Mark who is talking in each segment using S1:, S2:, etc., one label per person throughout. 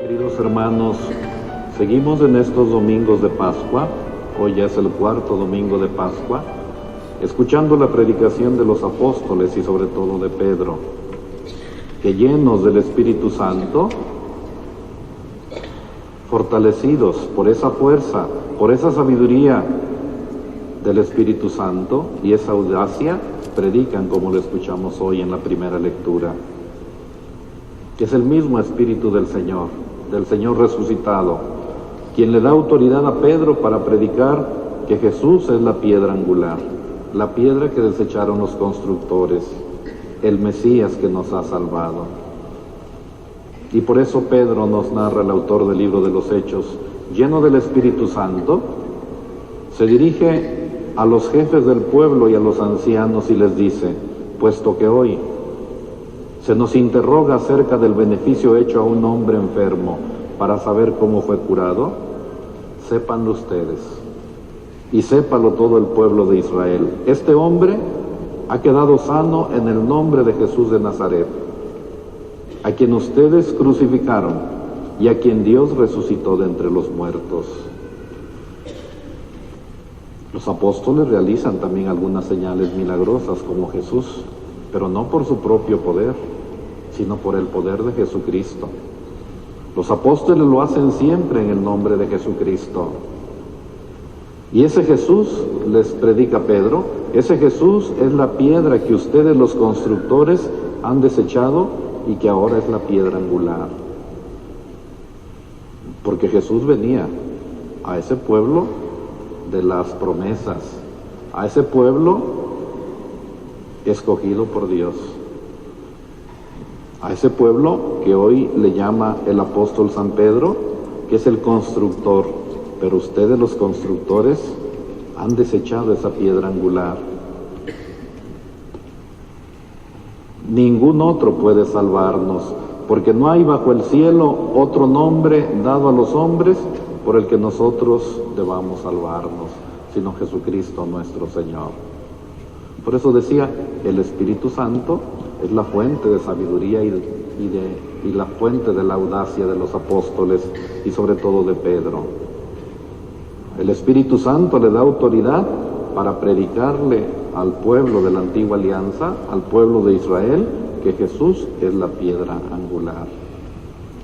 S1: Queridos hermanos, seguimos en estos domingos de Pascua, hoy ya es el cuarto domingo de Pascua, escuchando la predicación de los apóstoles y sobre todo de Pedro, que llenos del Espíritu Santo, fortalecidos por esa fuerza, por esa sabiduría del Espíritu Santo y esa audacia, predican como lo escuchamos hoy en la primera lectura, que es el mismo Espíritu del Señor resucitado, quien le da autoridad a Pedro para predicar que Jesús es la piedra angular, la piedra que desecharon los constructores, el Mesías que nos ha salvado. Y por eso Pedro nos narra, el autor del libro de los Hechos, lleno del Espíritu Santo, se dirige a los jefes del pueblo y a los ancianos y les dice: puesto que hoy se nos interroga acerca del beneficio hecho a un hombre enfermo para saber cómo fue curado, sépanlo ustedes y sépalo todo el pueblo de Israel. Este hombre ha quedado sano en el nombre de Jesús de Nazaret, a quien ustedes crucificaron y a quien Dios resucitó de entre los muertos. Los apóstoles realizan también algunas señales milagrosas como Jesús, pero no por su propio poder, sino por el poder de Jesucristo. Los apóstoles lo hacen siempre en el nombre de Jesucristo. Y ese Jesús, les predica Pedro, ese Jesús es la piedra que ustedes los constructores han desechado y que ahora es la piedra angular. Porque Jesús venía a ese pueblo de las promesas, a ese pueblo escogido por Dios, a ese pueblo que hoy le llama el apóstol San Pedro, que es el constructor, pero ustedes los constructores han desechado esa piedra angular. Ningún otro puede salvarnos, porque no hay bajo el cielo otro nombre dado a los hombres por el que nosotros debamos salvarnos, sino Jesucristo nuestro Señor. Por eso decía, el Espíritu Santo es la fuente de sabiduría y la fuente de la audacia de los apóstoles y sobre todo de Pedro. El Espíritu Santo le da autoridad para predicarle al pueblo de la antigua alianza, al pueblo de Israel, que Jesús es la piedra angular,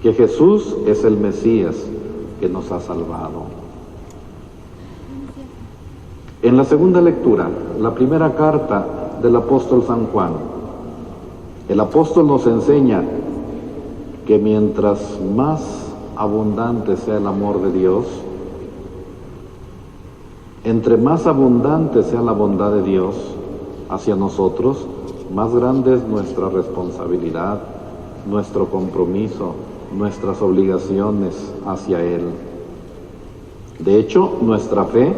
S1: que Jesús es el Mesías que nos ha salvado. En la segunda lectura, la primera carta del apóstol San Juan, el apóstol nos enseña que mientras más abundante sea el amor de Dios, entre más abundante sea la bondad de Dios hacia nosotros, más grande es nuestra responsabilidad, nuestro compromiso, nuestras obligaciones hacia Él. De hecho, nuestra fe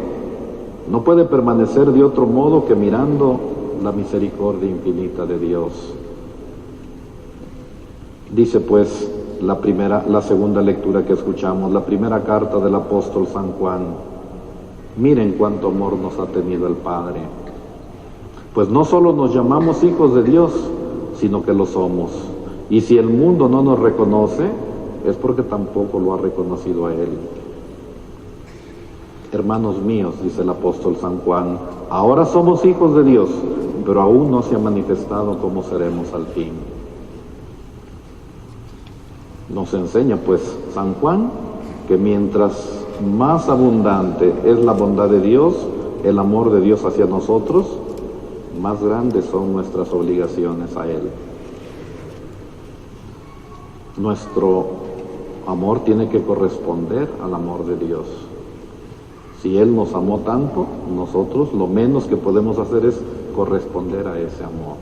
S1: no puede permanecer de otro modo que mirando la misericordia infinita de Dios. Dice pues la segunda lectura que escuchamos, la primera carta del apóstol San Juan: miren cuánto amor nos ha tenido el Padre, pues no solo nos llamamos hijos de Dios, sino que lo somos. Y si el mundo no nos reconoce, es porque tampoco lo ha reconocido a Él. Hermanos míos, dice el apóstol San Juan, ahora somos hijos de Dios, pero aún no se ha manifestado cómo seremos al fin. Nos enseña pues San Juan que mientras más abundante es la bondad de Dios, el amor de Dios hacia nosotros, más grandes son nuestras obligaciones a Él. Nuestro amor tiene que corresponder al amor de Dios. Si Él nos amó tanto, nosotros lo menos que podemos hacer es corresponder a ese amor.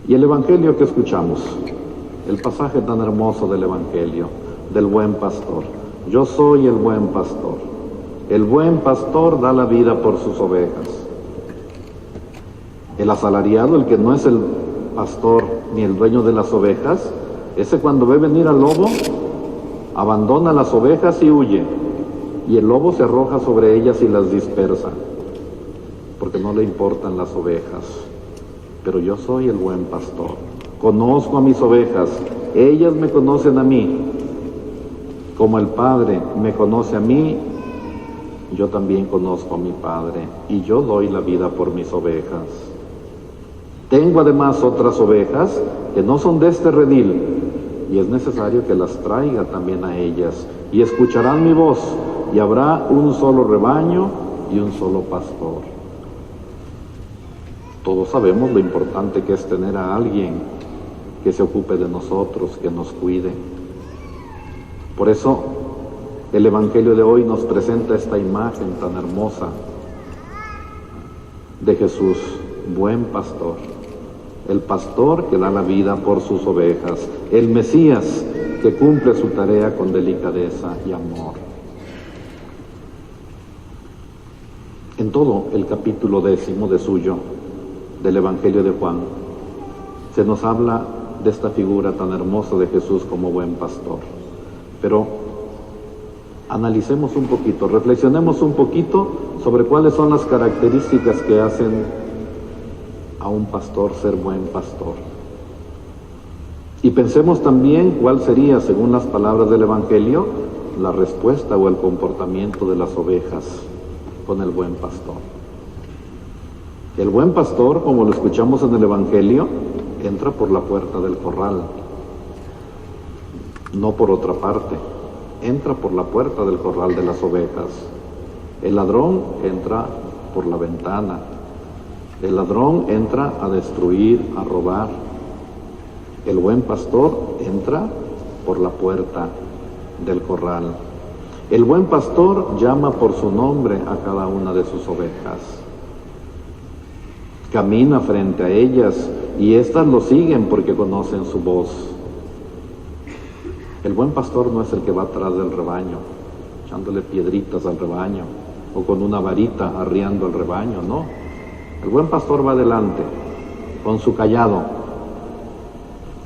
S1: Y el Evangelio que escuchamos, el pasaje tan hermoso del Evangelio, del buen pastor. Yo soy el buen pastor. El buen pastor da la vida por sus ovejas. El asalariado, el que no es el pastor ni el dueño de las ovejas, ese cuando ve venir al lobo, abandona las ovejas y huye. Y el lobo se arroja sobre ellas y las dispersa, porque no le importan las ovejas. Pero yo soy el buen pastor. Conozco a mis ovejas, ellas me conocen a mí, Como el Padre me conoce a mí, yo también conozco a mi Padre, y yo doy la vida por mis ovejas. Tengo además otras ovejas que no son de este redil, y es necesario que las traiga también a ellas, y escucharán mi voz, y habrá un solo rebaño y un solo pastor. Todos sabemos lo importante que es tener a alguien que se ocupe de nosotros, que nos cuide. Por eso el Evangelio de hoy nos presenta esta imagen tan hermosa de Jesús, buen pastor, el pastor que da la vida por sus ovejas, el Mesías que cumple su tarea con delicadeza y amor. En todo el capítulo 10 de suyo, del Evangelio de Juan, se nos habla de esta figura tan hermosa de Jesús como buen pastor. Pero analicemos un poquito, reflexionemos un poquito sobre cuáles son las características que hacen a un pastor ser buen pastor. Y pensemos también cuál sería, según las palabras del Evangelio, la respuesta o el comportamiento de las ovejas con el buen pastor. El buen pastor, como lo escuchamos en el Evangelio, entra por la puerta del corral, no por otra parte, entra por la puerta del corral de las ovejas. El ladrón entra por la ventana, el ladrón entra a destruir, a robar. El buen pastor entra por la puerta del corral. El buen pastor llama por su nombre a cada una de sus ovejas. Camina frente a ellas y éstas lo siguen porque conocen su voz. El buen pastor no es el que va atrás del rebaño, echándole piedritas al rebaño o con una varita arriando al rebaño, no. El buen pastor va adelante con su cayado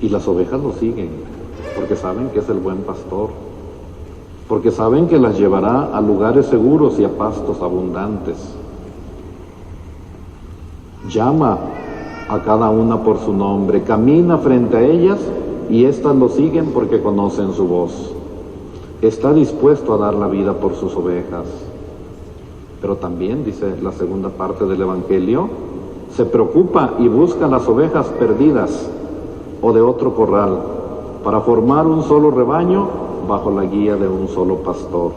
S1: y las ovejas lo siguen porque saben que es el buen pastor, porque saben que las llevará a lugares seguros y a pastos abundantes. Llama a cada una por su nombre, camina frente a ellas y éstas lo siguen porque conocen su voz. Está dispuesto a dar la vida por sus ovejas. Pero también, dice la segunda parte del Evangelio, se preocupa y busca las ovejas perdidas o de otro corral para formar un solo rebaño bajo la guía de un solo pastor.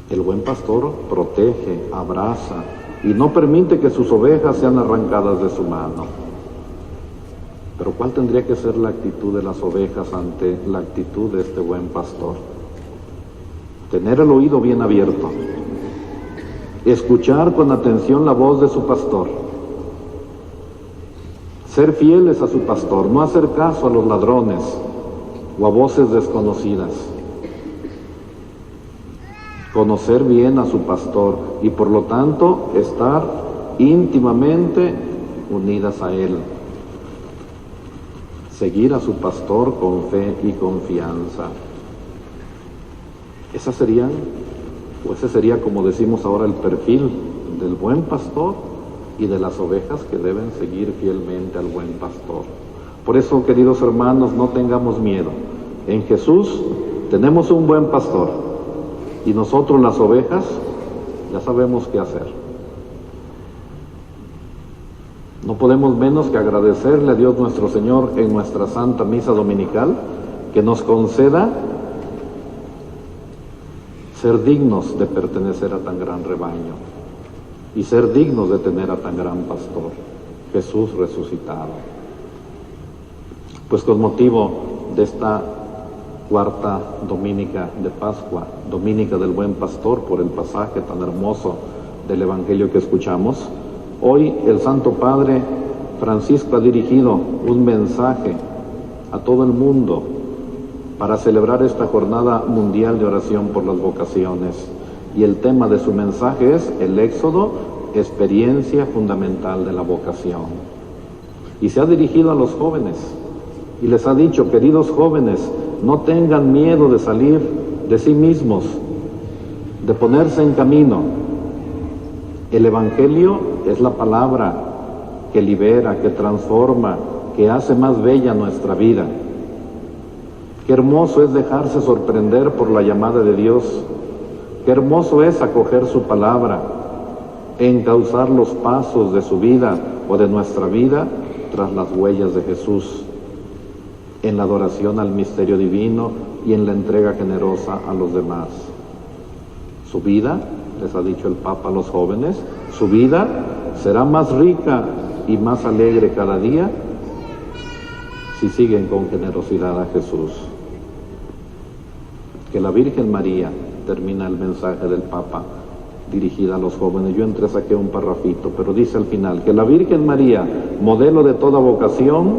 S1: El buen pastor protege, abraza y no permite que sus ovejas sean arrancadas de su mano. Pero ¿cuál tendría que ser la actitud de las ovejas ante la actitud de este buen pastor? Tener el oído bien abierto, escuchar con atención la voz de su pastor, ser fieles a su pastor, no hacer caso a los ladrones o a voces desconocidas, conocer bien a su pastor y por lo tanto estar íntimamente unidas a él, seguir a su pastor con fe y confianza. Ese sería, como decimos ahora, el perfil del buen pastor y de las ovejas que deben seguir fielmente al buen pastor. Por eso, queridos hermanos, no tengamos miedo. En Jesús tenemos un buen pastor y nosotros, las ovejas, ya sabemos qué hacer. No podemos menos que agradecerle a Dios nuestro Señor en nuestra Santa Misa Dominical que nos conceda ser dignos de pertenecer a tan gran rebaño y ser dignos de tener a tan gran pastor, Jesús resucitado. Pues con motivo de esta cuarta dominica de Pascua, dominica del Buen Pastor, por el pasaje tan hermoso del Evangelio que escuchamos, hoy el Santo Padre Francisco ha dirigido un mensaje a todo el mundo para celebrar esta jornada mundial de oración por las vocaciones. Y el tema de su mensaje es el Éxodo, experiencia fundamental de la vocación. Y se ha dirigido a los jóvenes y les ha dicho: queridos jóvenes, no tengan miedo de salir de sí mismos, de ponerse en camino. El Evangelio es la palabra que libera, que transforma, que hace más bella nuestra vida. Qué hermoso es dejarse sorprender por la llamada de Dios. Qué hermoso es acoger su palabra, encauzar los pasos de su vida o de nuestra vida tras las huellas de Jesús, en la adoración al misterio divino y en la entrega generosa a los demás. Su vida, les ha dicho el Papa a los jóvenes, su vida será más rica y más alegre cada día si siguen con generosidad a Jesús. Que la Virgen María, termina el mensaje del Papa dirigida a los jóvenes, yo saqué un parrafito, pero dice al final, que la Virgen María, modelo de toda vocación,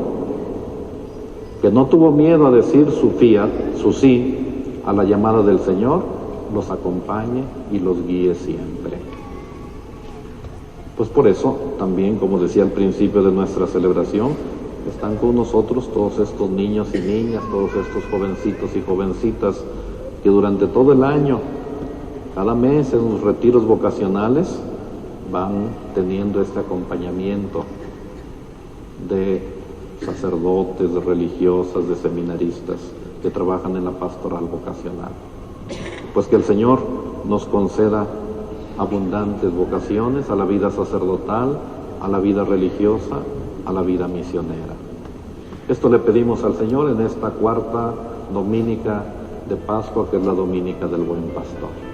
S1: que no tuvo miedo a decir su fiat, su sí, a la llamada del Señor, los acompañe y los guíe siempre. Pues por eso, también, como decía al principio de nuestra celebración, están con nosotros todos estos niños y niñas, todos estos jovencitos y jovencitas que durante todo el año, cada mes en los retiros vocacionales, van teniendo este acompañamiento de sacerdotes, de religiosas, de seminaristas que trabajan en la pastoral vocacional. Pues que el Señor nos conceda abundantes vocaciones a la vida sacerdotal, a la vida religiosa, a la vida misionera. Esto le pedimos al Señor en esta cuarta dominica de Pascua, que es la Dominica del Buen Pastor.